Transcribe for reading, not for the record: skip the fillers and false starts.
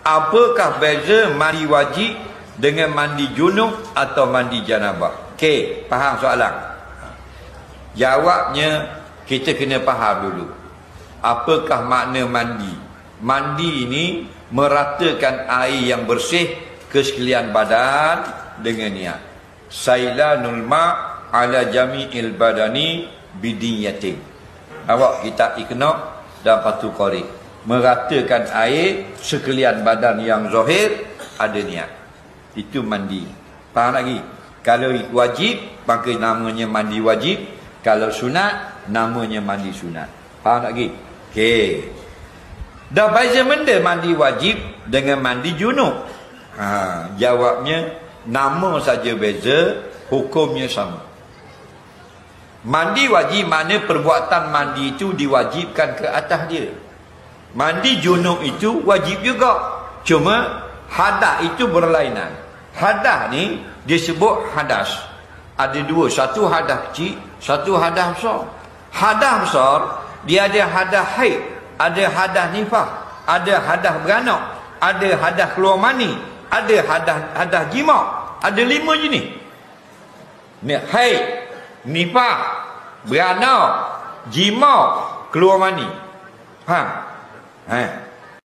Apakah beza mandi wajib dengan mandi junub atau mandi janabah? Okey, faham soalan? Jawabnya kita kena faham dulu. Apakah makna mandi? Mandi ini meratakan air yang bersih ke sekalian badan dengan niat. Sailanul ma' ala jami'il badani bidiyatin. Awak kita ikna dan patu qari. Meratakan air sekalian badan yang zahir ada niat. Itu mandi. Faham lagi? Kalau wajib maka namanya mandi wajib. Kalau sunat namanya mandi sunat. Faham lagi? Okey. Dah beza benda mandi wajib dengan mandi junub. Jawabnya nama saja beza, hukumnya sama. Mandi wajib makna perbuatan mandi itu diwajibkan ke atas dia. Mandi junub itu wajib juga. Cuma hadas itu berlainan. Hadas ni disebut hadas. Ada dua, satu hadas kecil, satu hadas besar. Hadas besar dia ada hadas haid, ada hadas nifas, ada hadas beranak, ada hadas keluar mani, ada hadas jima', ada 5 jenis. Ni haid, nifas, beranak, jima', keluar mani. Faham?